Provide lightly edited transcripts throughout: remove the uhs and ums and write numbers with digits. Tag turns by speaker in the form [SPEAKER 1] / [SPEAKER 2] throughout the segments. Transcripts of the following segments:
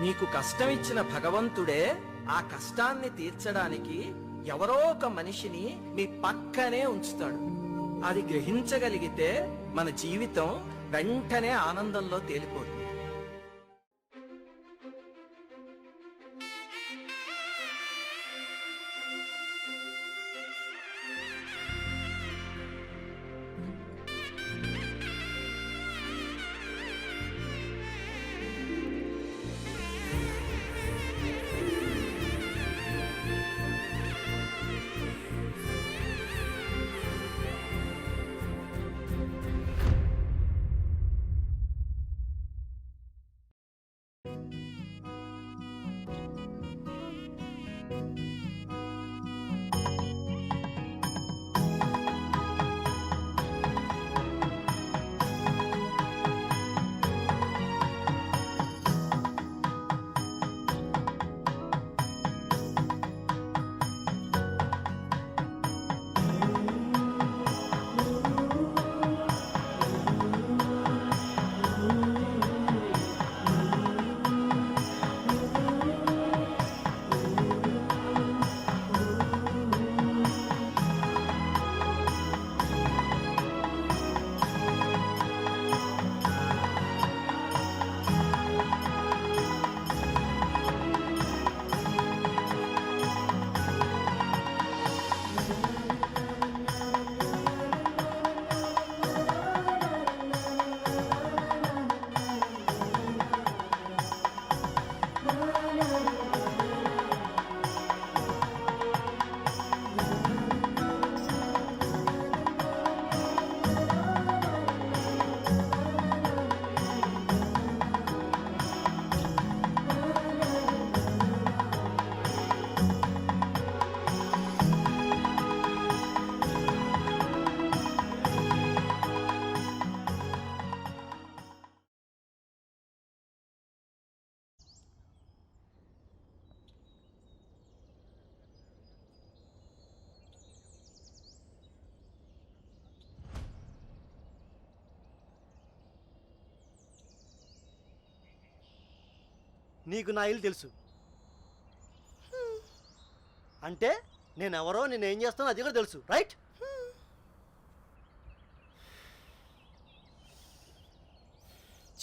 [SPEAKER 1] నీకు కష్టం ఇచ్చిన భగవంతుడే ఆ కష్టాన్ని తీర్చడానికి ఎవరో ఒక మనిషిని మీ పక్కనే ఉంచుతాడు. అది గ్రహించగలిగితే మన జీవితం వెంటనే ఆనందంలో తేలిపోతుంది.
[SPEAKER 2] నీకు నా ఇల్లు తెలుసు అంటే నేనెవరో నేనేం చేస్తానో అది కూడా తెలుసు, రైట్?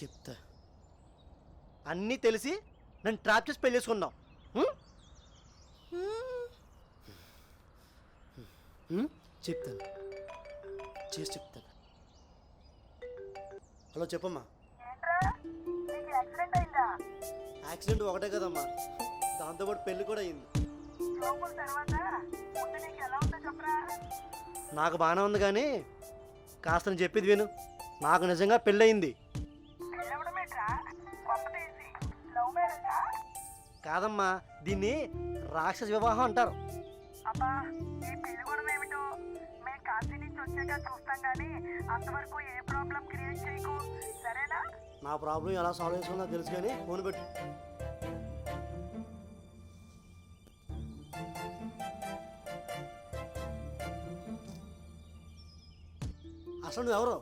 [SPEAKER 2] చెప్తా. అన్నీ తెలిసి నన్ను ట్రాప్ చేసి పెళ్లి చేసుకున్నావు. చెప్తాను, చేసి చెప్తాను. హలో, చెప్పమ్మా. యాక్సిడెంట్ ఒకటే కదమ్మా, దాంతోపాటు పెళ్లి కూడా అయింది. నాకు బాగానే ఉంది కానీ కాస్త నేను చెప్పేది విను. నాకు నిజంగా పెళ్ళయింది. కాదమ్మా, దీన్ని రాక్షస వివాహం అంటారు. నా ప్రాబ్లం ఎలా సాల్వ్ చేసుకున్నా తెలుసు కానీ ఫోన్ పెట్టు. అసలు నువ్వెవరు?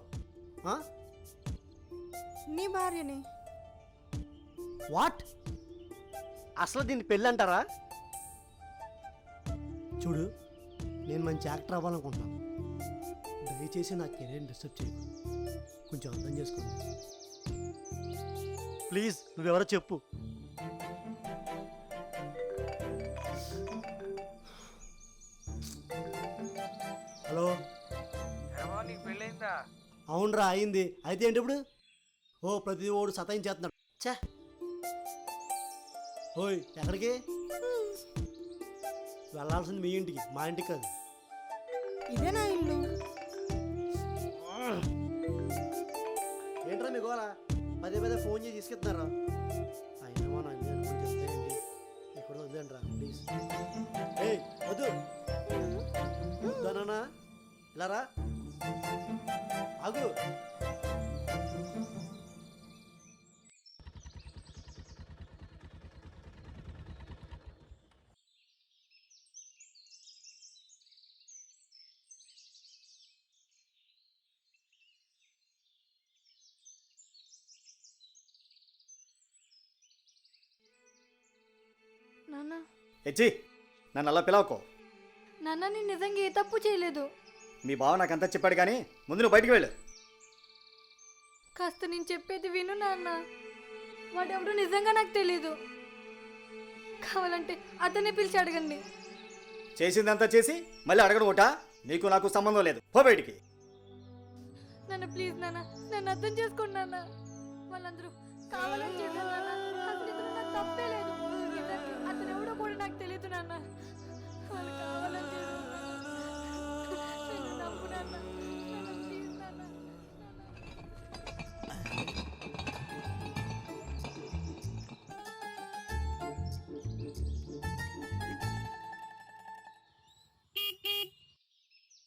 [SPEAKER 3] నీ భార్యని.
[SPEAKER 2] వాట్? అసలు దీన్ని పెళ్ళి అంటారా? చూడు, నేను మంచి యాక్టర్ అవ్వాలనుకుంటాను. దయచేసి నా కెరీర్ని డిస్టర్బ్ చేయకు, కొంచెం అర్థం చేసుకోండి ప్లీజ్. నువ్వెవరో చెప్పు. హలో,
[SPEAKER 4] నీకు పెళ్ళయిందా?
[SPEAKER 2] అవునరా, అయింది. అయితే ఏంటి ఇప్పుడు? ఓ, ప్రతి ఓడు సతాయించేస్తున్నాడు. చా, ఓయ్ ఎక్కడికి వెళ్ళాల్సింది? మీ ఇంటికి, మా ఇంటికి కాదు.
[SPEAKER 3] ఇదే నా ఇల్లు.
[SPEAKER 2] ఏంట్రా మీ గోళ? పదే పదే ఫోన్ చేసి తీసుకెళ్తున్నారా? అయినా నా ఇల్లు అనుకుని చెప్తే ఏంటి? ఇక్కడ వద్దండి రా ప్లీజ్. ఏ వద్దు వద్దానా? ఇలా రా, ఆగు.
[SPEAKER 3] నాన్న
[SPEAKER 2] హెచ్చి నన్ను అలా పిలవకో.
[SPEAKER 3] నాన్న నేను నిజంగా ఏ తప్పు చేయలేదు.
[SPEAKER 2] మీ బావ నాకంతా చెప్పాడు కానీ ముందు నువ్వు బయటికి వెళ్ళు.
[SPEAKER 3] కాస్త నేను చెప్పేది విను నాన్న. వాడెవడో నిజంగా నాకు తెలీదు. కావాలంటే అతనే పిలిచి అడగండి.
[SPEAKER 2] చేసిందంతా చేసి మళ్ళీ అడగడం ఒకటా? నీకు నాకు సంబంధం లేదు, పో బయటికి.
[SPEAKER 3] నాన్న ప్లీజ్ నాన్న, నన్ను అర్థం చేసుకోండి నాన్న. వాళ్ళందరూ కావాలని చేశారు నాన్న. అసలు ఇందులో నాకు తప్పే లేదు. నిజానికి అతను ఎవడో కూడా నాకు తెలియదు నాన్న. వాళ్ళు కావాలని చేశారు నాన్న. నన్ను నమ్ము నాన్న. నాన్న ప్లీజ్ నాన్న.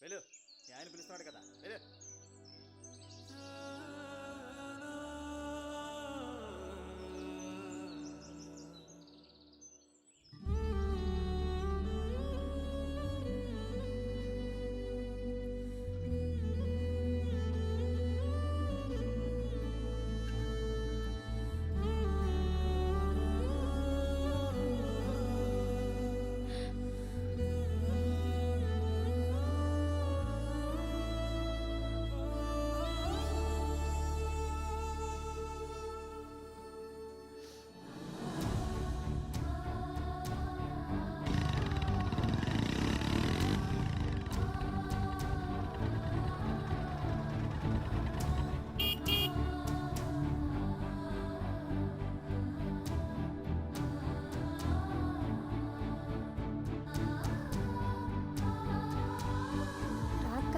[SPEAKER 2] వెళ్ళు, మీ ఆయన పిలుస్తున్నాడు కదా, వెళ్ళు.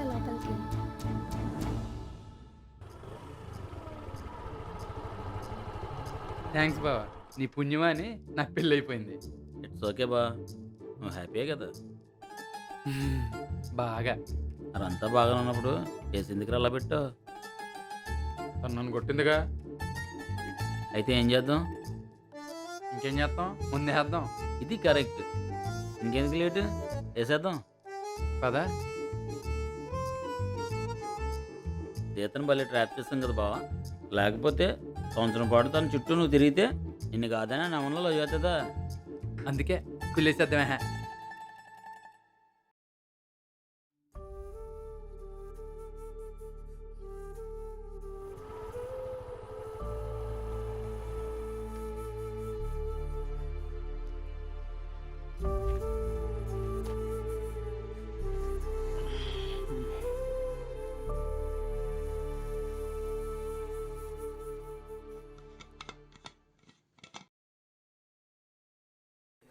[SPEAKER 3] లోపలికి
[SPEAKER 5] థ్యాంక్స్ బావా, నీ పుణ్యమా అని నాకు పెళ్ళి అయిపోయింది.
[SPEAKER 6] ఇట్స్ ఓకే బా, నువ్వు హ్యాపీయే కదా.
[SPEAKER 5] బాగా.
[SPEAKER 6] అదంతా బాగా ఉన్నప్పుడు చేసిందికి అలా పెట్టు.
[SPEAKER 5] తను నన్ను కొట్టిందిగా,
[SPEAKER 6] అయితే ఏం చేద్దాం?
[SPEAKER 5] ఇంకేం చేస్తాం, ముందే వేద్దాం.
[SPEAKER 6] ఇది కరెక్ట్. ఇంకెందుకు లేటు, వేసేద్దాం
[SPEAKER 5] పదా.
[SPEAKER 6] సీతను భలే ట్రాప్ చేస్తాం కదా బావా. లేకపోతే సంవత్సరం పాటు తన చుట్టూ నువ్వు తిరిగితే నిన్ను కాదని నమ్మలో చేస్తుందా?
[SPEAKER 5] అందుకే పిల్లేసేద్దామే.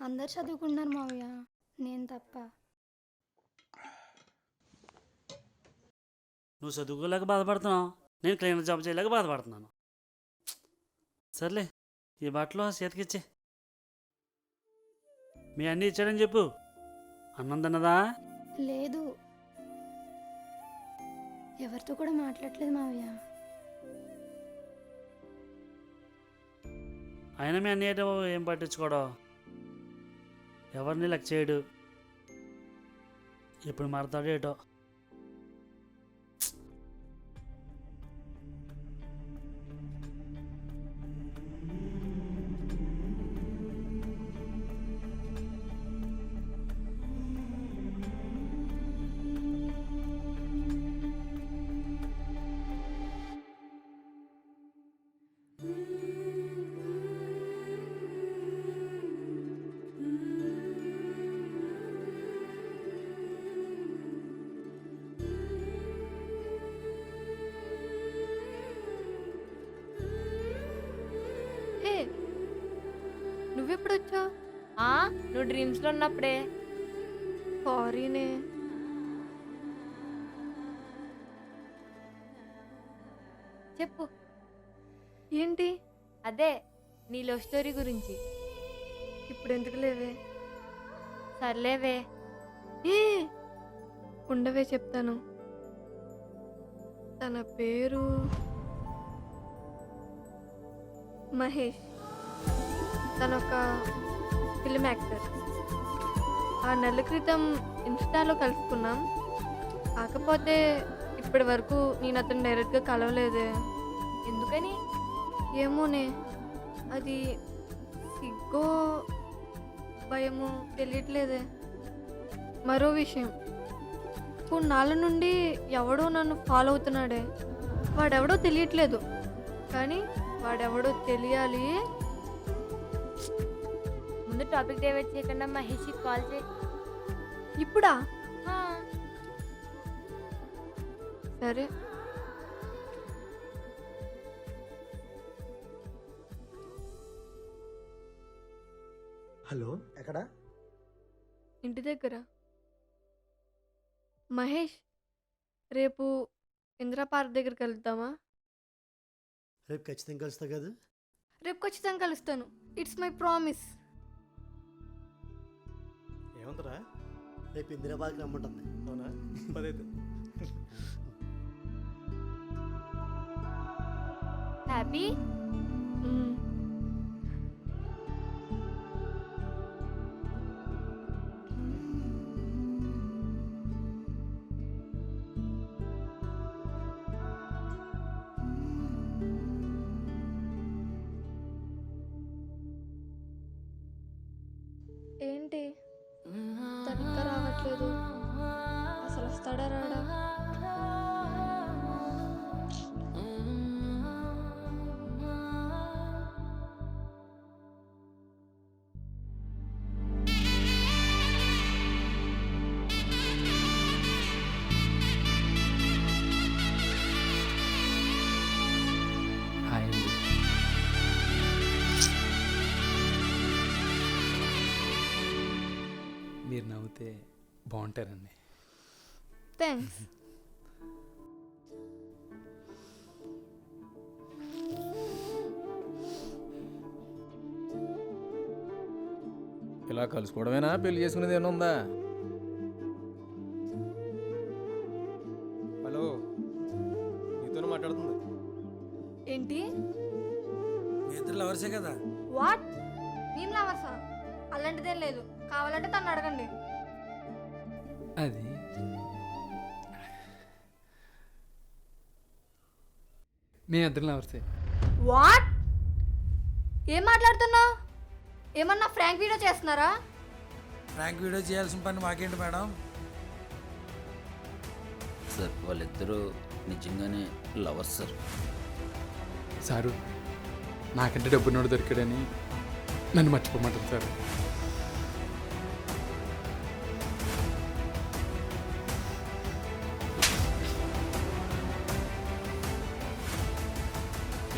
[SPEAKER 7] అందరు చదువుకున్నారు మావయ్య, నేను తప్ప.
[SPEAKER 8] నువ్వు చదువుకోలేక బాధపడుతున్నావు, నేను క్లీనర్ జాబ్ చేయలేక బాధపడుతున్నాను. సర్లే, ఈ బట్టలు చేతికిచ్చే. మీ అన్నీ ఇచ్చాడని చెప్పు. అన్నం తిన్నదా?
[SPEAKER 7] లేదు, ఎవరితో కూడా మాట్లాడలేదు మావయ్య.
[SPEAKER 8] అయినా మీ అన్నీ ఏటో ఏం పట్టించుకోవడం, ఎవరిని లెక్క చేయడు. ఎప్పుడు మారతాడు ఏటో.
[SPEAKER 3] నువ్వెప్పుడు వచ్చావు?
[SPEAKER 9] నువ్వు డ్రీమ్స్లో ఉన్నప్పుడే.
[SPEAKER 3] సారీనే.
[SPEAKER 9] చెప్పు.
[SPEAKER 3] ఏంటి?
[SPEAKER 9] అదే నీ లవ్ స్టోరీ గురించి.
[SPEAKER 3] ఇప్పుడు ఎందుకు లేవే?
[SPEAKER 9] సర్లేవే.
[SPEAKER 3] ఏ ఉండవే, చెప్తాను. తన పేరు మహేష్. తనొక film actor. 6 నెలల క్రితం ఇన్స్టాలో కలుసుకున్నాం. కాకపోతే ఇప్పటి వరకు నేను అతను డైరెక్ట్గా కలవలేదే.
[SPEAKER 9] ఎందుకని?
[SPEAKER 3] ఏమోనే, అది సిగ్గో భయమో తెలియట్లేదే. మరో విషయం, కొన్నాళ్ళ నుండి ఎవడో నన్ను ఫాలో అవుతున్నాడే. వాడెవడో తెలియట్లేదు, కానీ వాడెవడో తెలియాలి.
[SPEAKER 9] ముందు టాపిక్ డైవర్ట్ చేయకుండా మహేష్కి కాల్ చేయి.
[SPEAKER 3] ఇప్పుడా?
[SPEAKER 9] ఆ,
[SPEAKER 3] సరే.
[SPEAKER 2] హలో, ఎక్కడ?
[SPEAKER 3] ఇంటి దగ్గర. మహేష్, రేపు ఇందిరా పార్క్ దగ్గరికి వెళ్తామా?
[SPEAKER 2] రేపు ఖచ్చితంగా కలుస్తా కదా?
[SPEAKER 3] రేపు ఖచ్చితంగా కలుస్తాను. It's my promise.
[SPEAKER 2] ఏమంటారా? రేపు ఇందిరాబాద్కి రమ్మంటుంది. అవునా? పదైతే.
[SPEAKER 9] హ్యాపీ.
[SPEAKER 3] మ్మ్. ఏంటి తనిఖీ రావట్లేదు? అసలు వస్తాడా రాడా?
[SPEAKER 5] హాయ్ అండి. మీరు నవ్వుతే బాగుంటారండి.
[SPEAKER 3] థ్యాంక్స్.
[SPEAKER 10] ఇలా కలుసుకోవడమేనా? పెళ్లి చేసుకునేది ఏమైనా ఉందా? హలో, నీతోనే మాట్లాడుతుంది.
[SPEAKER 3] ఏంటి?
[SPEAKER 10] మీ ఇద్దరు లవర్సే కదా?
[SPEAKER 3] వాట్? మేము లవర్సా? అలాంటిదేం లేదు. కావాలంటే తను అడగండి.
[SPEAKER 5] అది మీ ఇద్దరు లవర్సే.
[SPEAKER 3] వాట్? ఏం మాట్లాడుతున్నావు? ఏమన్నా ఫ్రాంక్ వీడియో చేస్తున్నారా?
[SPEAKER 10] ఫ్రాంక్ వీడియో చేయాల్సిన పని మాకేంటి మేడం?
[SPEAKER 6] సార్ వాళ్ళిద్దరూ నిజంగానే లవర్స్ సార్.
[SPEAKER 5] సారు, నాకంటే డబ్బున్నోడు దొరికాడని నన్ను మర్చిపోమంటారు సార్.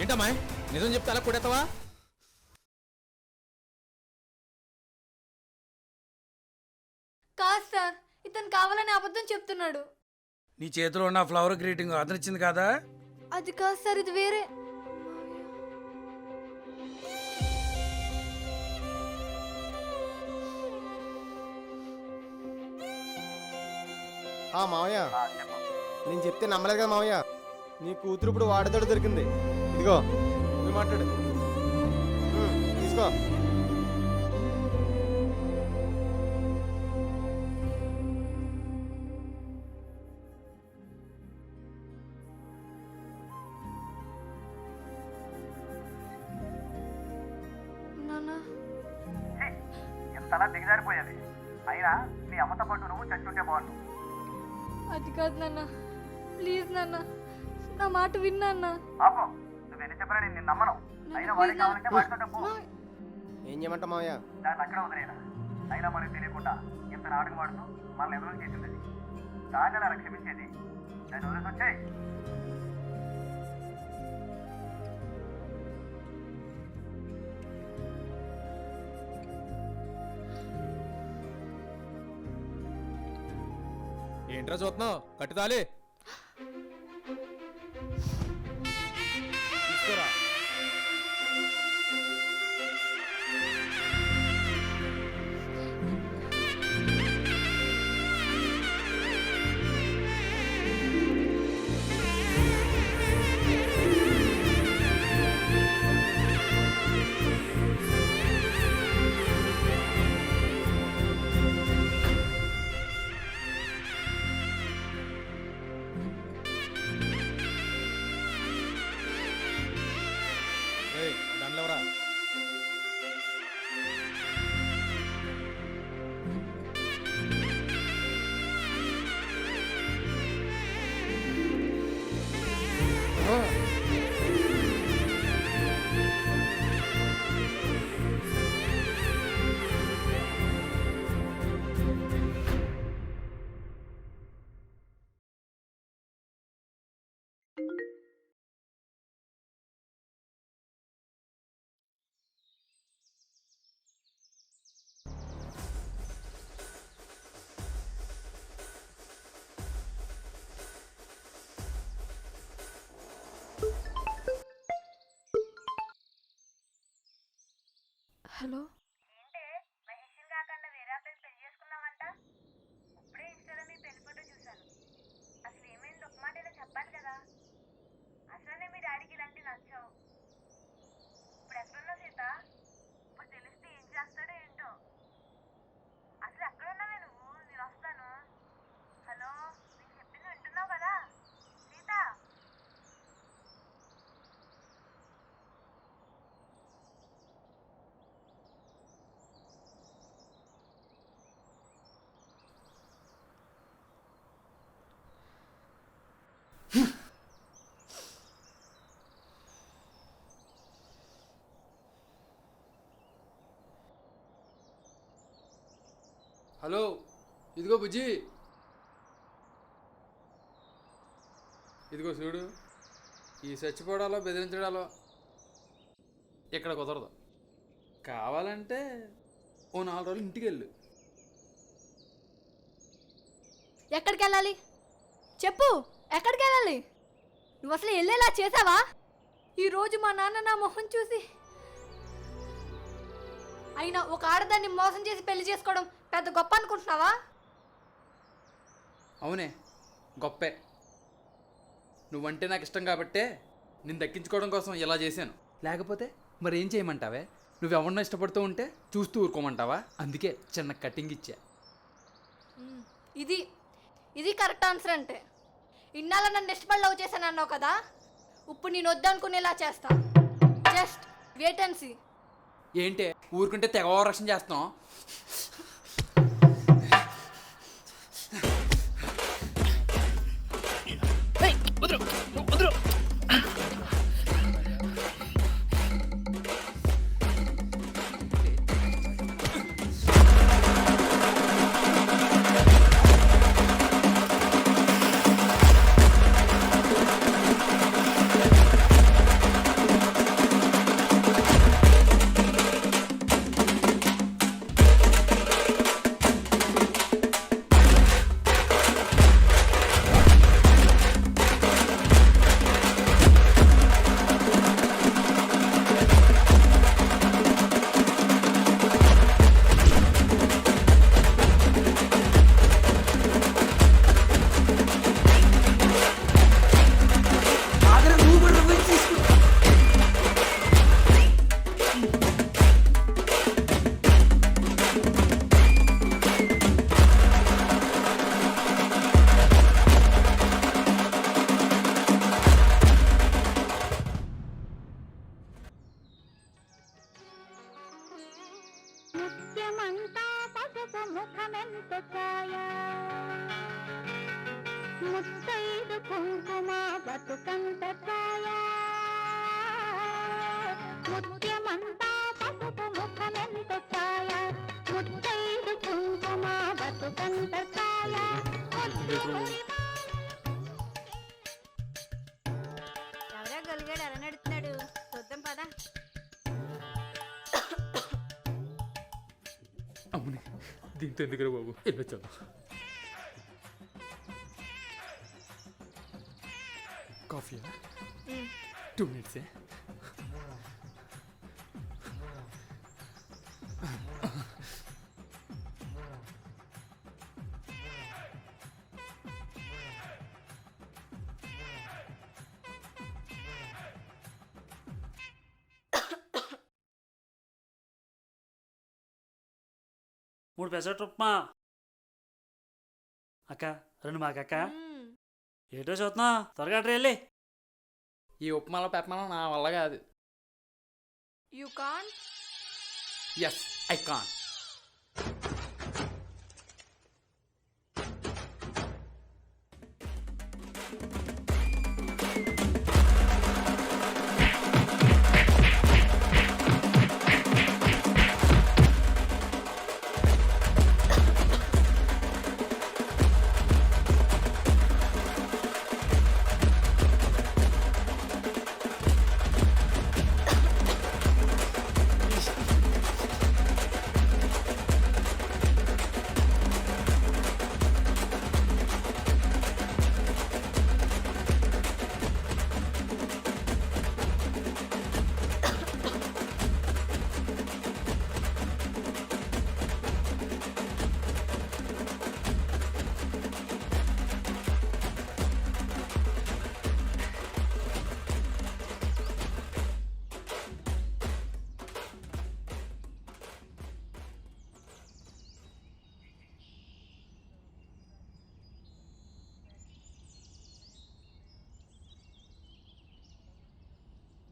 [SPEAKER 10] ఏంటమ్మా నిజం చెప్తే అలా కొడతావా?
[SPEAKER 3] కాదు సార్, ఇతను కావాలని అబద్ధం చెప్తున్నాడు.
[SPEAKER 10] నీ చేతిలో ఉన్న ఫ్లవర్ గ్రీటింగ్ అతను ఇచ్చింది కదా?
[SPEAKER 3] అది కాదు సార్, ఇది వేరే.
[SPEAKER 11] మావయ్య, నేను చెప్తే నమ్మలేదు కదా మావయ్య. నీ కూతురు ఇప్పుడు వాడతాడు దొరికింది. ఇదిగో నువ్వు మాట్లాడు. తీసుకో.
[SPEAKER 3] నాన్న,
[SPEAKER 4] ఎంతలా దిగజారిపోయేది. అయినా నీ అమ్మతో పాటు నువ్వు చచ్చుంటే బాగుండు.
[SPEAKER 3] అది కాదు నాన్న. ప్లీజ్ నాన్న, నా మాట విన్నా.
[SPEAKER 4] పాపం నువ్వెన్ని చెప్పినా నేను నిన్ను నమ్మను. అయినా వాడికి కావాలంటే వాడితో డబ్బు.
[SPEAKER 11] ఏం చేయమంటావు మావయ్య?
[SPEAKER 4] దాన్ని అక్కడ వదిలేనా? అయినా మనకి తెలియకుండా ఇంత నాటకం వాడుతూ మనల్ని ఎదురు చేసింది. దాన్ని అలా క్షమించేది. దాన్ని వదిలేసి వచ్చాయి.
[SPEAKER 10] ఏంట్రా చూస్తున్నావు? కట్టుతాలి. తీసుకురా.
[SPEAKER 3] హలో
[SPEAKER 9] ఏంటే మహేష్ని కాకుండా వేరే అబ్బాయిని పెళ్లి చేసుకున్నావంట? ఇప్పుడే ఇన్స్టాలో మీ పెళ్లి ఫోటో చూశాను. అసలు ఏమైంది ఒక మాట ఇలా చెప్పాలి కదా. అసలనే మీ డాడీకి ఇలాంటి నచ్చావు. ఇప్పుడు ఎక్కడున్నావు సీత? ఇప్పుడు తెలిస్తే ఏం చేస్తాడో ఏంటో. అసలు ఎక్కడున్నావే నువ్వు? నేను వస్తాను. హలో, నేను చెప్పింది వింటున్నావు కదా సీత?
[SPEAKER 5] హలో, ఇదిగో బుజ్జి. ఇదిగో చూడు, ఈ చచ్చిపోవడాలో బెదిరించడాలో ఇక్కడ కుదరదు. కావాలంటే ఓ 4 రోజులు ఇంటికి వెళ్ళు.
[SPEAKER 3] ఎక్కడికి వెళ్ళాలి చెప్పు, ఎక్కడికి వెళ్ళాలి? నువ్వు అసలు వెళ్ళేలా చేసావా? ఈరోజు మా నాన్న నా మొహం చూసి అయినా ఒక ఆడదాన్ని మోసం చేసి పెళ్లి చేసుకోవడం పెద్ద గొప్ప అనుకుంటున్నావా?
[SPEAKER 5] అవునే, గొప్పే. నువ్వంటే నాకు ఇష్టం కాబట్టే నేను దక్కించుకోవడం కోసం ఇలా చేశాను. లేకపోతే మరి ఏం చేయమంటావే? నువ్వెవరినో ఇష్టపడుతూ ఉంటే చూస్తూ ఊరుకోమంటావా? అందుకే చిన్న కటింగ్ ఇచ్చా.
[SPEAKER 3] ఇది కరెక్ట్ ఆన్సర్ అంటే. ఇన్నాళ్ళ నన్ను ఇష్టపడి లవ్ చేశాను అన్నావు కదా, ఇప్పుడు నేను వద్దనుకునేలా చేస్తా. Just wait and see.
[SPEAKER 5] ఏంటే ఊరుకుంటే తెగ ఓవరాక్షన్ చేస్తాం?
[SPEAKER 7] ముత్యమంతా పసుపు ముఖమెంత ఛాయ, ముత్తైదు కుంకుమ బతుకంత ఛాయ. ముత్యమంతా పసుపు ముఖమెంత ఛాయ, ముత్తైదు కుంకుమ బతుకంత ఛాయ.
[SPEAKER 9] ఎవరా గొలిగాడు అలా నడుతున్నాడు? చూద్దాం పదా.
[SPEAKER 5] అవునే, దీంతో ఎందుకు బాబు, వెళ్ళొచ్చాను. కాఫీయా? 2 minutes.
[SPEAKER 8] మూడు పెసరట్టు ఉప్మా. అక్క 2 మాకక్క. ఏటో చూస్తున్నా, త్వరగా అట్రా వెళ్ళి.
[SPEAKER 5] ఈ ఉప్మాలో పెప్పమాలో నా వల్ల కాదు.
[SPEAKER 3] You can't.
[SPEAKER 5] Yes, I can.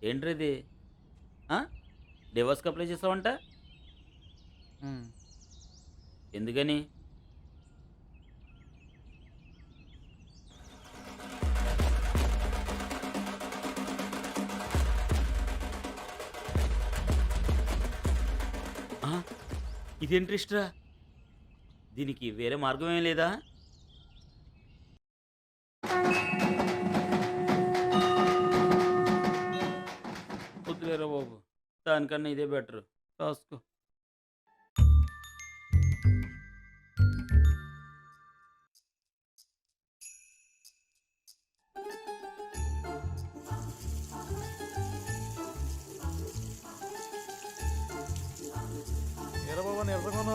[SPEAKER 6] ఏంట్రీ ఇది డివోర్స్కి అప్లై చేసావంట? ఎందుకని? ఇదేంటి ఇష్టరా? దీనికి వేరే మార్గం ఏం లేదా? వద్దులేరా బాబు, దానికన్నా ఇదే బెటర్. రాసుకో.
[SPEAKER 10] ఏరా బాబా నిరసన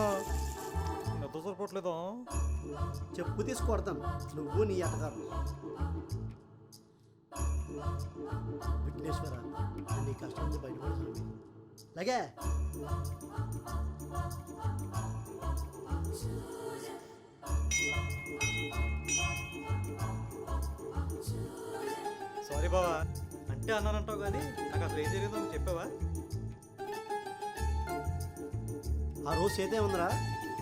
[SPEAKER 10] నిద్ర సరిపోవట్లేదు.
[SPEAKER 2] చెప్పు తీసి కొడతాను నువ్వు నీ అత్తగారు. విఘ్నేశ్వర, నీ కష్టం నుంచి బయటపడుతుంది. అలాగే
[SPEAKER 11] సారీ బావా, అంటే అన్నానంటావు కానీ నాకు అసలు ఏం జరిగిందో నువ్వు చెప్పావా?
[SPEAKER 2] ఆ రోజు చేతే ఉందిరా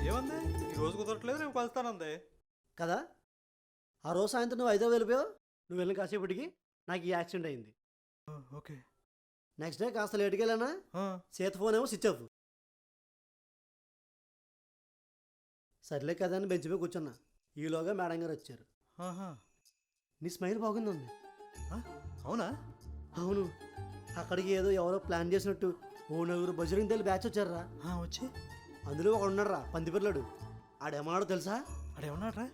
[SPEAKER 11] ఏముంది, ఈ రోజు కుదరట్లేదు, రేపు కలుస్తానంది
[SPEAKER 2] కదా. ఆ రోజు సాయంత్రం నువ్వు 5వ వెళ్ళిపోయావు. నువ్వు వెళ్ళిన కాసేపటికి నాకు ఈ యాక్సిడెంట్ అయింది.
[SPEAKER 11] ఓకే.
[SPEAKER 2] నెక్స్ట్ డే కాస్త లేట్కి వెళ్ళానా, చేతి ఫోన్ ఏమో స్విచ్ ఆఫ్. సర్లే కదా అని బెంచ్ మీద కూర్చున్నా. ఈలోగా మేడం గారు వచ్చారు. నీ స్మైల్ బాగుందండి.
[SPEAKER 11] అవునా?
[SPEAKER 2] అవును. అక్కడికి ఏదో ఎవరో ప్లాన్ చేసినట్టు ఓ 4 బజరంగ్ దళ బ్యాచ్ వచ్చారా.
[SPEAKER 11] వచ్చి
[SPEAKER 2] అందులో ఒకడు ఉన్నాడు రా, పందిపిల్లడు. ఆడేమన్నాడు తెలుసా?
[SPEAKER 11] ఆడేమన్నాడ్రా?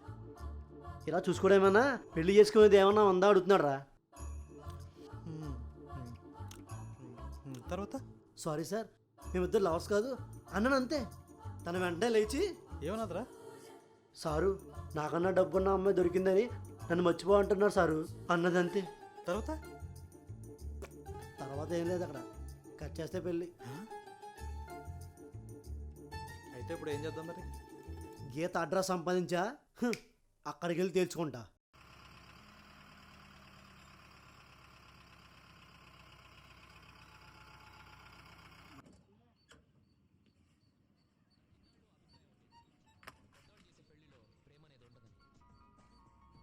[SPEAKER 2] ఇలా చూసుకోవడమేమన్నా, పెళ్లి చేసుకునేది ఏమన్నా ఉందా అడుగుతున్నాడు రా.
[SPEAKER 11] తర్వాత
[SPEAKER 2] సారీ సార్, మేమిద్దరు లవర్స్ కాదు అన్నాను అంతే. తన వెంటనే లేచి
[SPEAKER 11] ఏమన్నదిరా?
[SPEAKER 2] సారు, నాకన్నా డబ్బున్న అమ్మాయి దొరికిందని నన్ను మర్చిపో అంటున్నారు సారు అన్నదంతే.
[SPEAKER 11] తర్వాత
[SPEAKER 2] తర్వాత ఏం లేదు, అక్కడ కట్ చేస్తే పెళ్ళి.
[SPEAKER 11] అయితే ఇప్పుడు ఏం చేద్దాం మరి?
[SPEAKER 2] గీత అడ్రస్ సంపాదించా, అక్కడికి వెళ్ళి తేల్చుకుంటా.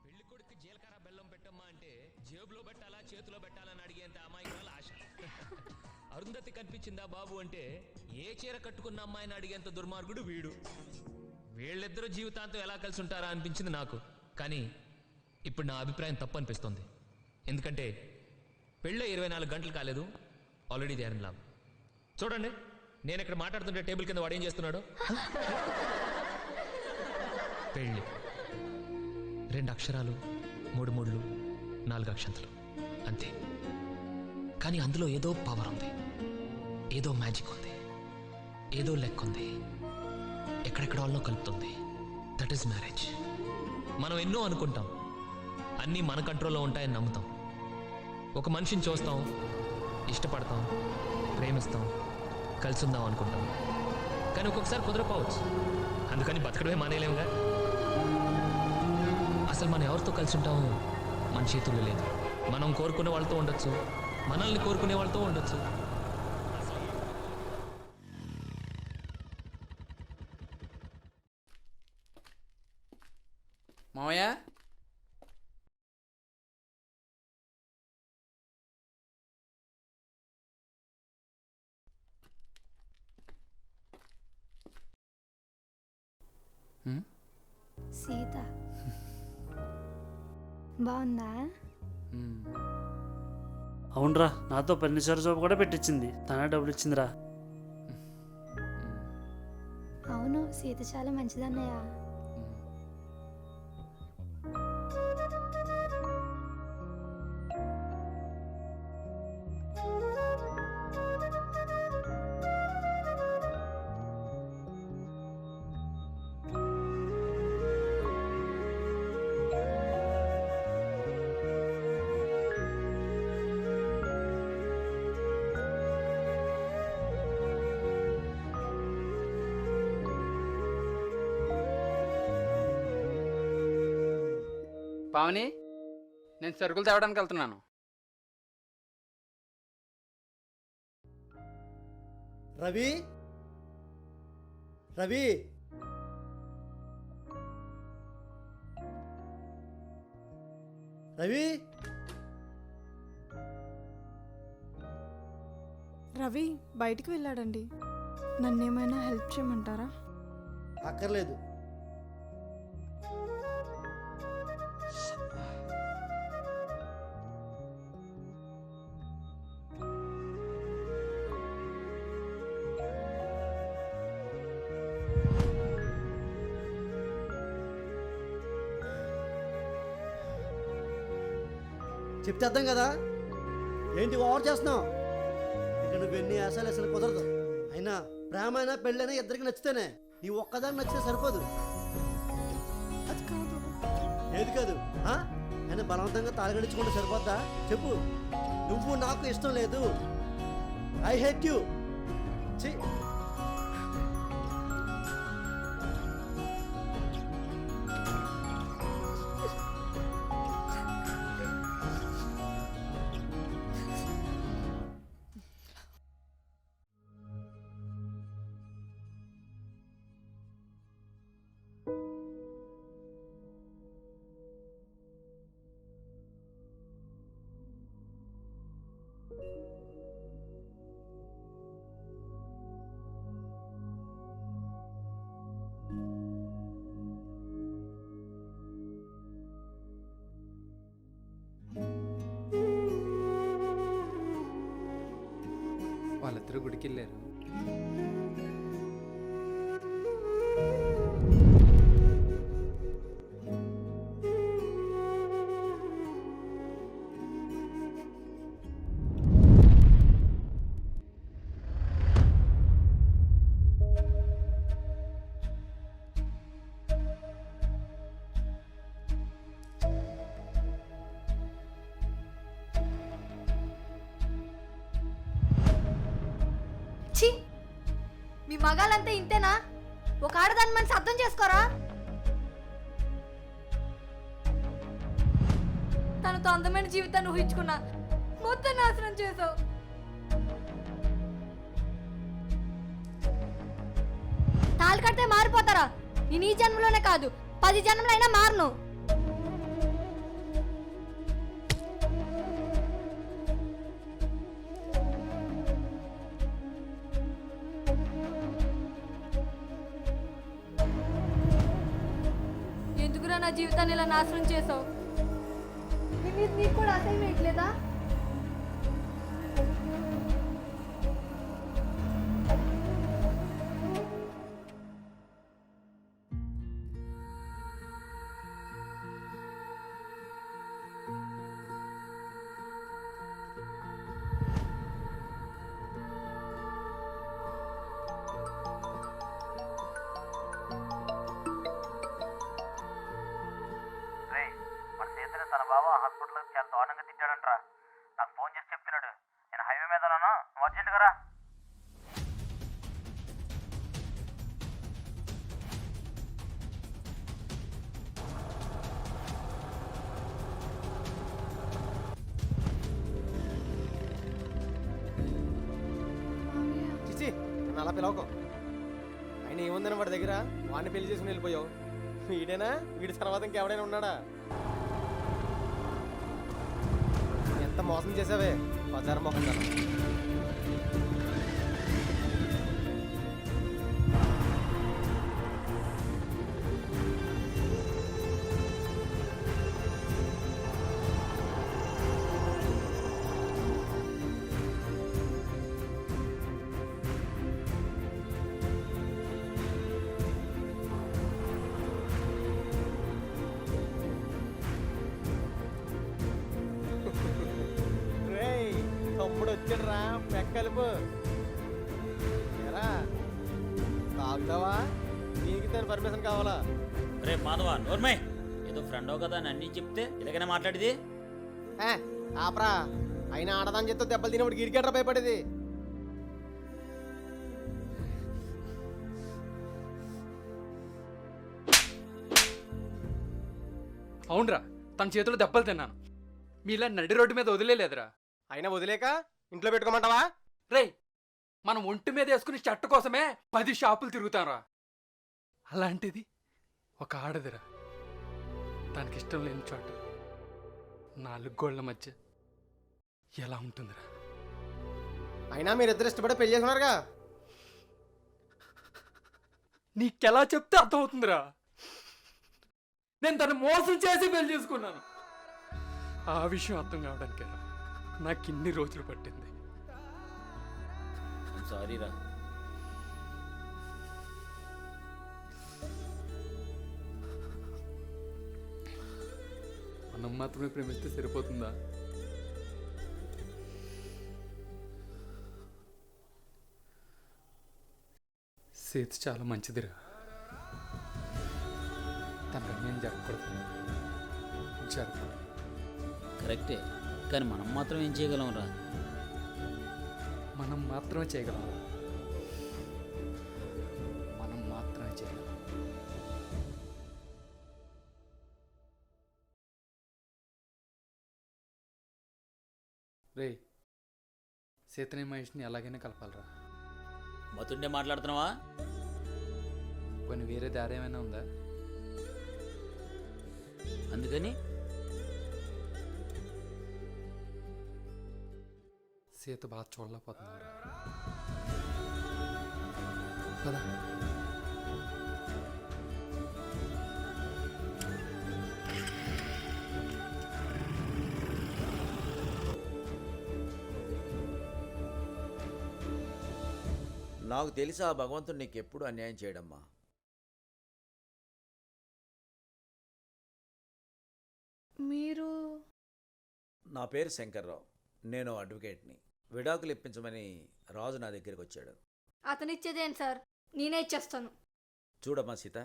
[SPEAKER 12] పెళ్ళికొడుకు జీలకర్ర బెల్లం పెట్టమ్మా అంటే జేబులో పెట్టాలా చేతిలో పెట్టాలని అడిగేంత అమాయకురాల ఆశ. అరుంధతి కనిపించిందా బాబు అంటే ఏ చీర కట్టుకున్న అమ్మాయిని అడిగేంత దుర్మార్గుడు వీడు. వీళ్ళిద్దరూ జీవితాంతం ఎలా కలిసి ఉంటారా అనిపించింది నాకు. కానీ ఇప్పుడు నా అభిప్రాయం తప్పు అనిపిస్తుంది. ఎందుకంటే పెళ్ళే 24 గంటలు కాలేదు, already they are in love. చూడండి, నేను ఇక్కడ మాట్లాడుతుంటే టేబుల్ కింద వాడు ఏం చేస్తున్నాడు. పెళ్ళి 2 అక్షరాలు, 3 ముళ్ళు, 4 అక్షంతలు అంతే. కానీ అందులో ఏదో పవర్ ఉంది, ఏదో మ్యాజిక్ ఉంది, ఏదో లెక్క ఉంది, ఎక్కడెక్కడ వాళ్ళలో కలుపుతుంది. That is marriage. మనం ఎన్నో అనుకుంటాం, అన్నీ మన కంట్రోల్లో ఉంటాయని నమ్ముతాం. ఒక మనిషిని చూస్తాం, ఇష్టపడతాం, ప్రేమిస్తాం, కలిసి ఉందాం అనుకుంటాం. కానీ ఒక్కొక్కసారి కుదరపోవచ్చు, అందుకని బతకడమే మానేయలేముగా. అసలు మనం ఎవరితో కలిసి ఉంటామో మన చేతుల్లో లేదు. మనం కోరుకునే వాళ్ళతో ఉండొచ్చు, మనల్ని కోరుకునే వాళ్ళతో ఉండొచ్చు.
[SPEAKER 5] మామయ్య,
[SPEAKER 7] సీత బాగుందా?
[SPEAKER 8] అవునరా, నాతో ఫర్నిచర్ షాప్ కూడా పెట్టించింది. తనే డబ్బులు ఇచ్చిందిరా.
[SPEAKER 7] అవును, సీత చాలా మంచిదన్నయ్య.
[SPEAKER 5] పావని, నేను సరుకులు తేవడానికి వెళ్తున్నాను.
[SPEAKER 2] రవి రవి రవి
[SPEAKER 3] రవి బయటికి వెళ్ళాడండి. నన్నేమైనా హెల్ప్ చేయమంటారా?
[SPEAKER 2] అక్కర్లేదు. చెప్తే అర్థం కదా, ఏంటి ఓవర్ చేస్తున్నావు? ఇక నువ్వు ఎన్ని ఆశలు అసలు కుదరదు. అయినా ప్రేమ అయినా పెళ్ళైనా ఇద్దరికి నచ్చితేనే, నీ ఒక్కదాన్ని నచ్చితే సరిపోదు.
[SPEAKER 3] అది కాదు.
[SPEAKER 2] ఏది కాదు? అయినా బలవంతంగా తాళగడించుకుంటే సరిపోద్దా? చెప్పు. నువ్వు నాకు ఇష్టం లేదు, ఐ హేట్ యూ.
[SPEAKER 5] వాళ్ళిద్దరూ గుడికి వెళ్ళారు.
[SPEAKER 3] ఛీ, మీ మగాలంతా ఇంతేనా? ఒక ఆడదాన్ని మనసు అర్థం చేసుకోరా? తనతో అందమైన జీవితాన్ని ఊహించుకున్నా, మొత్తం నాశనం చేసావు. తాళి కడితే మారిపోతారా? నేను ఈ జన్మలోనే కాదు, 10 జన్మలైనా మారను. ఎందుకురా నా జీవితాన్ని ఇలా నాశనం చేసావు? నీకు కూడా అసైన్మెంట్ లేదా?
[SPEAKER 4] మన చేతిని తన బావ హాస్పిటల్లో చాలా దారుణంగా తిట్టాడంట్రా. నాకు ఫోన్ చేసి చెప్తున్నాడు. నేను హైవే మీద ఉన్నాను, నువ్వు అర్జెంట్గా రా.
[SPEAKER 11] చిచి నన్ను అలా పిలవకు. ఆయన ఏముందని వాడి దగ్గర? వాడిని పెళ్లి చేసుకుని వెళ్ళిపోయావు. వీడేనా? వీడి తర్వాత ఇంకెవడైనా ఉన్నాడా? ఎంత మోసం చేసావే బజార్ మొహం కదా. తమ్ముడు వచ్చాడు రా, పెక్కలుపు ఎరా తాగుతావా? దీనికి తను పర్మిషన్ కావాలా?
[SPEAKER 6] రేపు మాధవ నోర్మై, ఏదో ఫ్రెండో కదా అని అన్నీ చెప్తే ఇలాగైనా మాట్లాడేది.
[SPEAKER 11] ఆపరా. అయినా ఆడదాని చెప్తే దెబ్బలు తినప్పుడు గిరికెట్రా భయపడేది.
[SPEAKER 5] అవునరా, తన చేతిలో దెబ్బలు తిన్నాను. మీలా నడి రోడ్డు మీద వదిలేలేదురా.
[SPEAKER 11] అయినా వదిలేక ఇంట్లో పెట్టుకోమంటావా?
[SPEAKER 5] రేయ్, మనం ఒంటి మీద వేసుకుని షర్ట్ కోసమే 10 షాపులు తిరుగుతాంరా. అలాంటిది ఒక ఆడదిరా, దానికి ఇష్టం లేని చోట 4 గోళ్ల మధ్య ఎలా ఉంటుందిరా?
[SPEAKER 11] అయినా మీరిద్దరు ఇష్టపడి పెళ్లి చేసుకున్నారుగా.
[SPEAKER 5] నీకెలా చెప్తే అర్థమవుతుందిరా? నేను తను మోసం చేసి పెళ్లి చేసుకున్నాను. ఆ విషయం అర్థం కావడానికి నాకు ఇన్ని రోజులు పట్టింది.
[SPEAKER 6] సారీ రా.
[SPEAKER 5] మనం మాత్రమే ప్రేమిస్తే సరిపోతుందా? సీత చాలా మంచిదిరా, తనకు అన్యాయం జరగకూడదు.
[SPEAKER 6] కరెక్టే, కానీ మనం మాత్రం ఏం చేయగలం రా?
[SPEAKER 5] మనం మాత్రమే చేయగలం. మనం మాత్రమే చేయగలం. రే, సీతని మహేష్ని ఎలాగైనా కలపాలరా.
[SPEAKER 6] మతుండే మాట్లాడుతున్నావా?
[SPEAKER 5] కొన్ని వేరే దారి ఏమైనా ఉందా?
[SPEAKER 6] అందుకని
[SPEAKER 5] సీత బాగా చూడలేకపోతున్నారా. కదా
[SPEAKER 13] నాకు తెలిసి ఆ భగవంతుడు నీకు ఎప్పుడు అన్యాయం చేయడమ్మా.
[SPEAKER 3] మీరు?
[SPEAKER 13] నా పేరు శంకర్రావు, నేను అడ్వకేట్ని. విడాకులు ఇప్పించమని రాజు నా దగ్గరికి వచ్చాడు.
[SPEAKER 3] అతనిచ్చేదేంటి సార్, నేనే ఇచ్చేస్తాను.
[SPEAKER 13] చూడమ్మా సీత,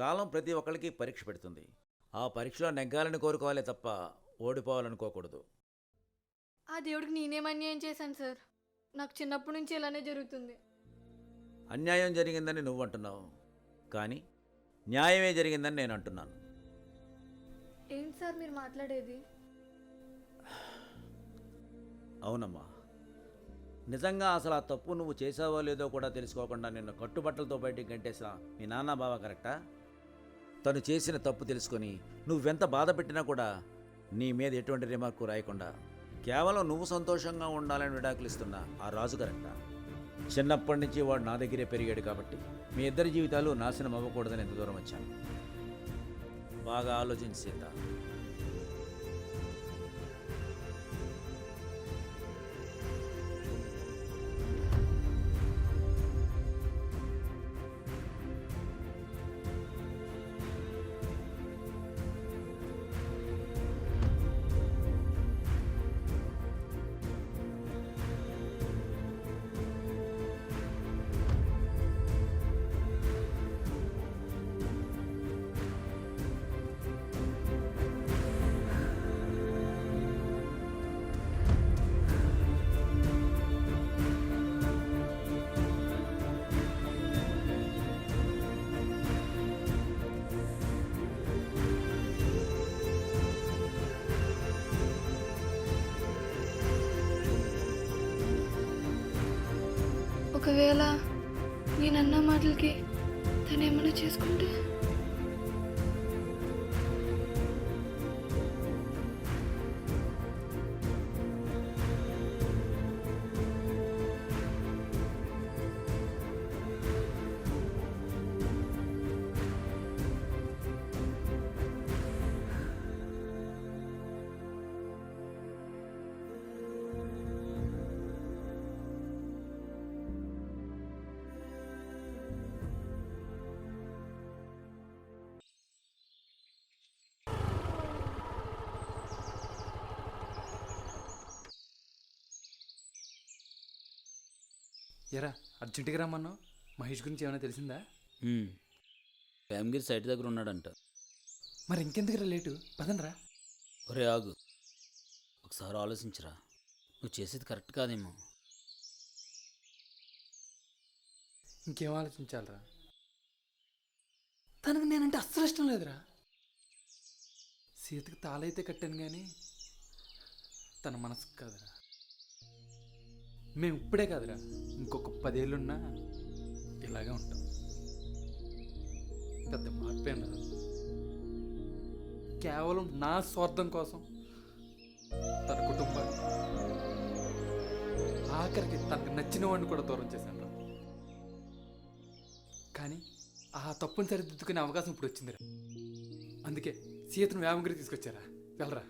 [SPEAKER 13] కాలం ప్రతి ఒక్కరికి పరీక్ష పెడుతుంది. ఆ పరీక్షలో నెగ్గాలని కోరుకోవాలే తప్ప ఓడిపోవాలనుకోకూడదు.
[SPEAKER 3] ఆ దేవుడికి నేనేం అన్యాయం చేశాను సార్? నాకు చిన్నప్పటి నుంచి ఇలానే జరుగుతుంది.
[SPEAKER 13] అన్యాయం జరిగిందని నువ్వు అంటున్నావు, కానీ న్యాయమే జరిగిందని నేను అంటున్నాను.
[SPEAKER 3] ఏంటి సార్ మీరు మాట్లాడేది?
[SPEAKER 13] అవునమ్మా, నిజంగా అసలు ఆ తప్పు నువ్వు చేసావో లేదో కూడా తెలుసుకోకుండా నిన్ను కట్టుబట్టలతో బయటికి గంటేసిన మీ నాన్న బావ కరెక్టా? తను చేసిన తప్పు తెలుసుకొని నువ్వెంత బాధ పెట్టినా కూడా నీ మీద ఎటువంటి రిమార్కు రాయకుండా కేవలం నువ్వు సంతోషంగా ఉండాలని విడాకులు ఇస్తున్న ఆ రాజు కరెక్టా? చిన్నప్పటి నుంచి వాడు నా దగ్గరే పెరిగాడు కాబట్టి మీ ఇద్దరి జీవితాలు నాశనం అవ్వకూడదని ఎంత దూరం వచ్చాను. బాగా ఆలోచించి సీత.
[SPEAKER 3] ఒకవేళ నేనన్న మాటలకి తను ఏమైనా చేసుకుంటే?
[SPEAKER 5] ఎరా, అర్జెంటుగా రమ్మన్నావు. మహేష్ గురించి ఏమైనా తెలిసిందా?
[SPEAKER 6] వేమగిరి సైట్ దగ్గర ఉన్నాడంట.
[SPEAKER 5] మరి ఇంకెందుకు లేటు? పదండ్రా.
[SPEAKER 6] ఒరే ఆగు, ఒకసారి ఆలోచించరా. నువ్వు చేసేది కరెక్ట్ కాదేమో.
[SPEAKER 5] ఇంకేం ఆలోచించాలరా? తనకు నేనంటే అస్సలు ఇష్టం లేదురా. సీతకి తాళైతే కట్టాను కానీ తన మనసు కాదురా. మేము ఇప్పుడే కాదురా, ఇంకొక 10 ఏళ్ళున్నా ఇలాగే ఉంటాం. పెద్ద మార్పేం రాదు. కేవలం నా స్వార్థం కోసం తన కుటుంబాన్ని, ఆఖరికి తనకు నచ్చిన వాడిని కూడా దూరం చేశాను రా. కానీ ఆ తప్పుని సరిదిద్దుకునే అవకాశం ఇప్పుడు వచ్చిందిరా. అందుకే సీతను వేమగిరి తీసుకొచ్చారా. వెళ్ళరా.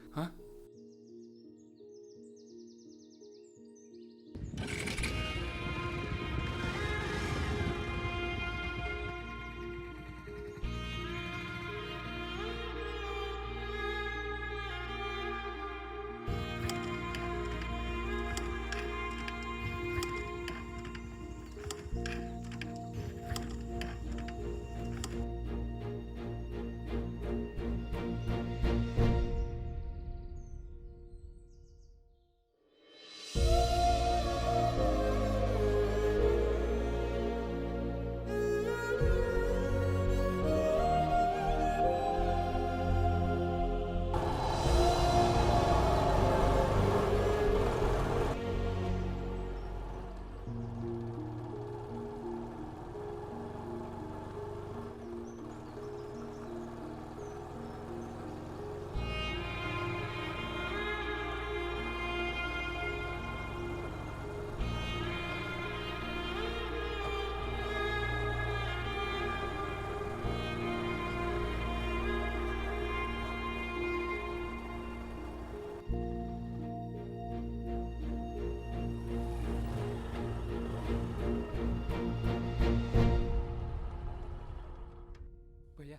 [SPEAKER 5] భయ్యా,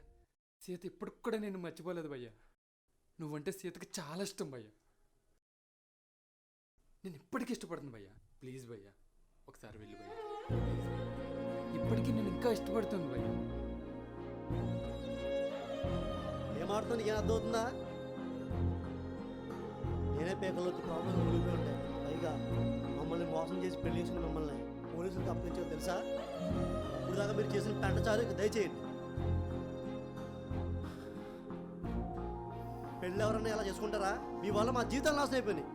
[SPEAKER 5] సీత ఇప్పటికి కూడా నేను మర్చిపోలేదు భయ్యా. నువ్వంటే సీతకి చాలా ఇష్టం భయ్యా. నేను ఇప్పటికీ ఇష్టపడుతుంది భయ్యా. ప్లీజ్ భయ్యా, ఒకసారి వెళ్ళి భయ్యా. ఇప్పటికీ నేను ఇంకా ఇష్టపడుతుంది భయ్యా.
[SPEAKER 2] ఏమాడుతుంది నీకేం అర్థం అవుతుందా? నేనే పేకలొచ్చి ప్రాబ్లమ్స్ మునిగిపోయి ఉంటాయి. పైగా మమ్మల్ని మోసం చేసి పెళ్లి చేసుకుని మమ్మల్ని పోలీసులకు అప్పగించారు తెలుసా? ఇప్పుడు దాకా మీరు చేసిన పెంట చాలు, ఇక దయచేయండి. పెళ్ళి ఎవరన్నా ఎలా చేసుకుంటారా? మీ వల్ల మా జీవితాలు నాశనం అయిపోయినాయి.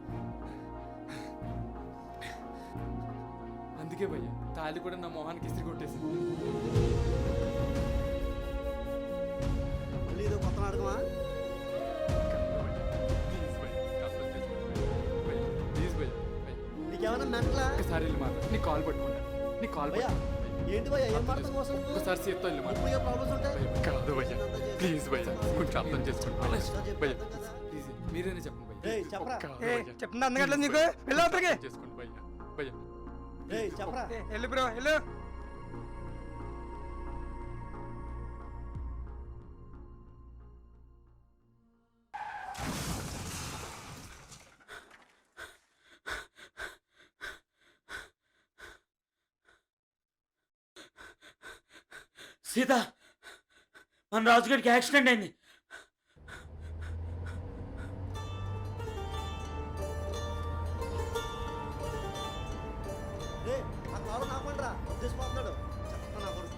[SPEAKER 5] అందుకే భయ్యా తాళి కూడా నా మొహానికి ఇస్త్రీ కొట్టేసింది.
[SPEAKER 2] మళ్ళీ ఇదో కొత్త నాటకమా? నీకేమన్నా మెంటలా?
[SPEAKER 5] ఒకసారి వెళ్ళి మాట, నీ కాల్ పట్టుకుంటా. నీ కాల్
[SPEAKER 2] భయ్యా, ఏంటి భయ్యా ఏం మాట్లాడతాం కోసం?
[SPEAKER 5] ఒకసారి సీతతో వెళ్ళి మాట.
[SPEAKER 2] ఇప్పుడు ప్రాబ్లమ్స్ ఉంటాయి.
[SPEAKER 5] కాదు భయ్యా, ప్లీజ్ భయ్యా, కొంచెం అర్థం చేసుకోండి భయ్యా. ప్లీజ్ మీరేనే చెప్పండి భయ్యా.
[SPEAKER 2] ఏయ్ చెప్పరా.
[SPEAKER 11] చెప్తున్నా అందుకట్లేదు నీకు వెళ్ళవుతాకి
[SPEAKER 5] చేసుకోండి భయ్యా. భయ్యా
[SPEAKER 2] ఏయ్ చెప్పరా.
[SPEAKER 11] వెళ్ళు బ్రో వెళ్ళు.
[SPEAKER 8] సీత, మన రాజుగారికి యాక్సిడెంట్ అయింది.
[SPEAKER 2] రే ఆ కారు నాపండిరా, ఉద్దేశపోతున్నాడు. చెప్తా నా కొడుకు.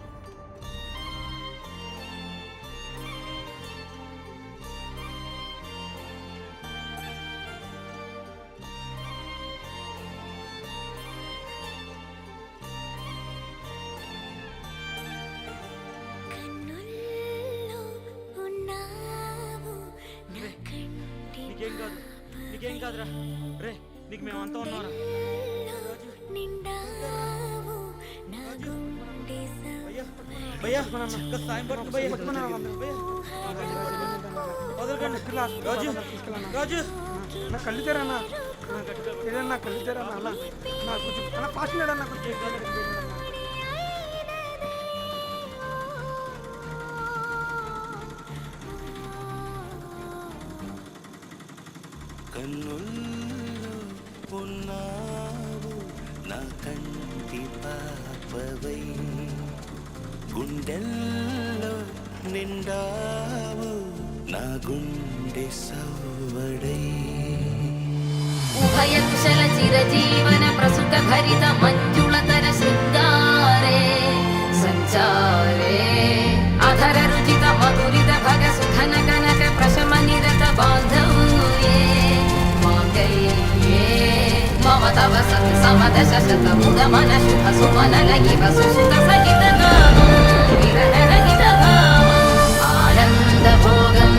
[SPEAKER 8] నీకేం కాదు, నీకేం కాదురా. రే నీకు మేమంతా ఉన్నారా? భయ్యా సాయం పడుతుంది భయ్యా. వదలకండి. రాజు రాజు
[SPEAKER 11] నా కళ్ళు తెరన్నా, ఏదన్నా కళ్ళు తెరన్నా, నాకు కొంచెం ఫాస్ట్ లేడన్నా కొంచెం.
[SPEAKER 14] కన్నుల్లో ఉన్నావు నా కంటి పాపవై, గుండెల్లో నిండావు నా గుండె సవ్వడై.
[SPEAKER 3] ఉభయ కుశల చిరజీవన ప్రసుత భరిత మంజుళతర శృంగారే సంచారే అధర రుచిత మధురిత భగ సుధన కనక ప్రశమ నిరత బాంధవ్యే మాంగళ్యే మమ తవ సత్ సమదశ శతముదమన శుభ సుమనల ఇవ సుసుత సహిత నామం విరహరహిత భావం ఆనంద భోగం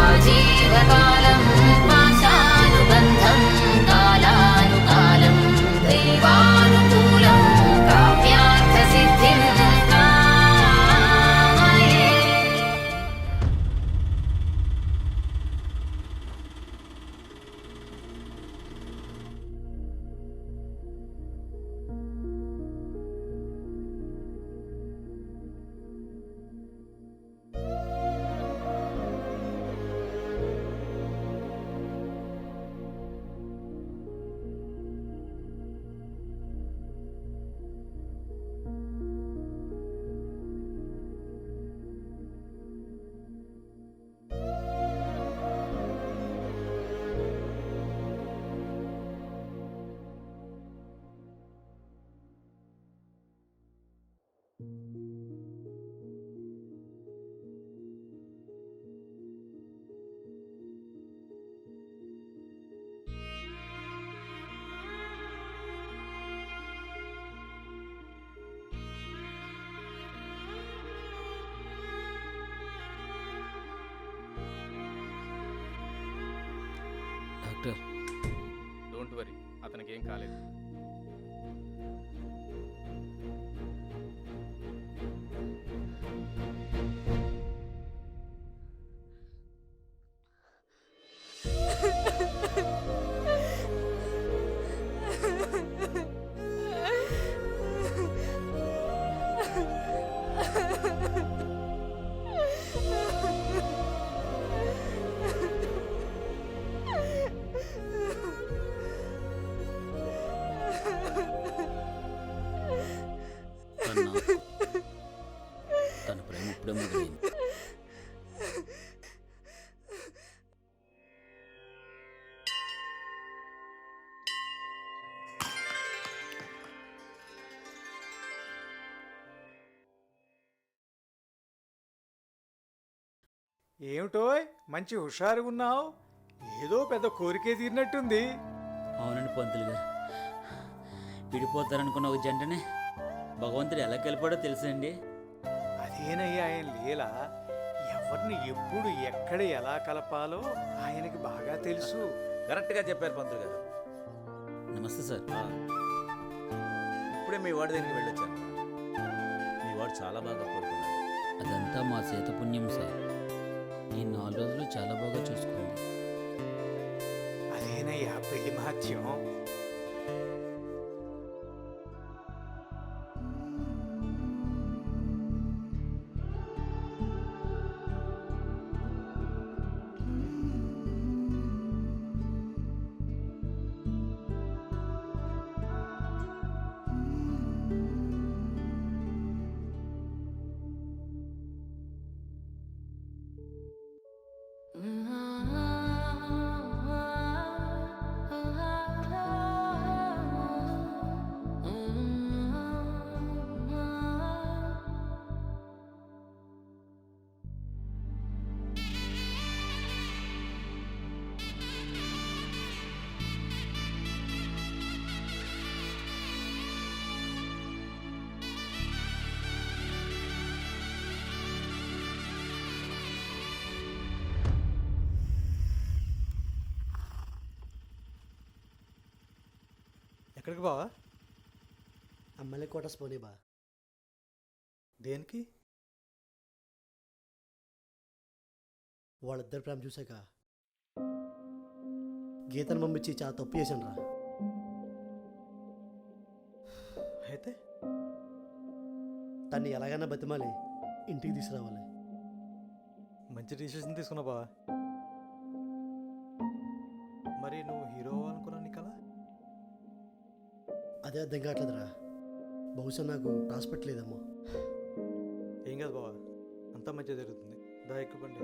[SPEAKER 3] ఆజీవకాలం పాశానుబంధం కాలానుకాలం దైవానుకూలం కామ్యార్థ సిద్ధిం కామయే.
[SPEAKER 5] డాక్టర్, డోంట్ వరీ, అతనికి ఏం కాలేదు.
[SPEAKER 6] తన ప్రేమ ఇప్పుడే మొదలైంది.
[SPEAKER 11] ఏమిటోయ్ మంచి హుషారుగా ఉన్నావు, ఏదో పెద్ద కోరికే తీరినట్టుంది.
[SPEAKER 6] అవునండి పంతులు గారు, విడిపోతారనుకున్న ఒక జంటనే భగవంతుడు ఎలా కలిపాడో తెలుసండి.
[SPEAKER 11] అదేనయ్యా ఆయన లీల. ఎవరిని ఎప్పుడు ఎక్కడ ఎలా కలపాలో ఆయనకి బాగా తెలుసు.
[SPEAKER 13] కరెక్ట్గా చెప్పారు పంతులు గారు.
[SPEAKER 6] నమస్తే సార్.
[SPEAKER 13] ఇప్పుడే మీ వాడి దగ్గరికి వెళ్ళొచ్చాను. మీ వాడు చాలా బాగా కోరుకున్నాడు.
[SPEAKER 6] అదంతా మా చేత పుణ్యం సార్. ఈ 4 రోజులు చాలా బాగా చూసుకుంది.
[SPEAKER 11] అదేనయ్యా పెళ్లి మహత్యం. ఎక్కడికి బావా?
[SPEAKER 2] అమ్మాయిల కోటస్ పోనీ బా.
[SPEAKER 11] దేనికి?
[SPEAKER 2] వాళ్ళిద్దరు ప్రేమ చూసాక గీతను పంపించి చాలా తప్పు చేశాను రా.
[SPEAKER 11] అయితే
[SPEAKER 2] తన్ని ఎలాగైనా బతిమాలి ఇంటికి తీసుకురావాలి.
[SPEAKER 11] మంచి డిసిషన్ తీసుకున్నావు బావా. మరి నువ్వు హీరో అవ్వాలనుకున్నావు నీ కల?
[SPEAKER 2] అదే అర్థం కావట్లేదురా. బహుశా నాకు రాసిపెట్టలేదేమో.
[SPEAKER 11] ఏం కాదు బావా, అంతా మంచిగా జరుగుతుంది. దా ఎక్కువండి.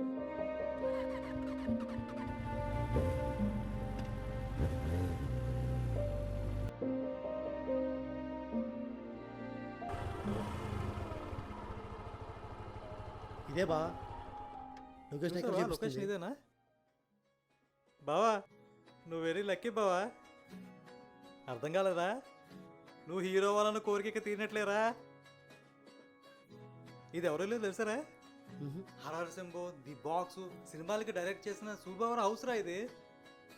[SPEAKER 2] ఇదే బా లొకేషన్ ఎక్కడ
[SPEAKER 11] లొకేషన్
[SPEAKER 2] చూపిస్తుంది?
[SPEAKER 11] ఇదేనా బావా? నువ్వు వెరీ లక్కీ బావా. అర్థం కాలేదా? నువ్వు హీరో అవ్వాలన్న కోరిక తీరినట్లేరా? ఇది ఎవరో లేదు తెలుసారా? హరహర శంభో, ది బాక్స్ సినిమాలకి డైరెక్ట్ చేసిన సూర్యబాబు హౌస్ రా ఇది.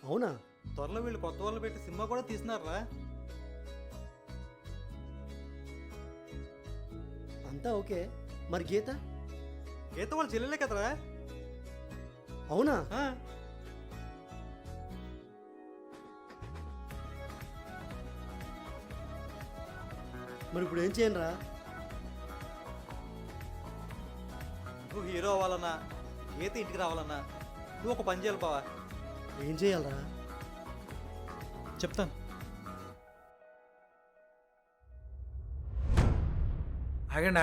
[SPEAKER 2] అవునా?
[SPEAKER 11] త్వరలో వీళ్ళు కొత్త వాళ్ళు పెట్టి సినిమా కూడా తీస్తున్నారా?
[SPEAKER 2] అంతా ఓకే, మరి గీత?
[SPEAKER 11] గీత వాళ్ళు చెల్లెలే కదరా?
[SPEAKER 2] అవునా? మరి ఇప్పుడు ఏం చేయను రా?
[SPEAKER 11] నువ్వు హీరో అవ్వాలన్నా, గీత ఇంటికి రావాలన్నా నువ్వు ఒక పని చేయాలి బావా.
[SPEAKER 2] ఏం చేయాలరా?
[SPEAKER 11] చెప్తాను.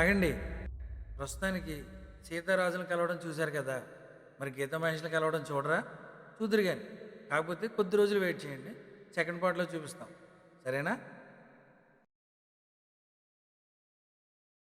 [SPEAKER 15] ఆగండి. ప్రస్తుతానికి సీతారాజులను కలవడం చూశారు కదా, మరి గీత మహేష్ని కలవడం చూడరా? చూద్దరు కానీ, కాకపోతే కొద్ది రోజులు వెయిట్ చేయండి, సెకండ్ పార్ట్లో చూపిస్తాం, సరేనా?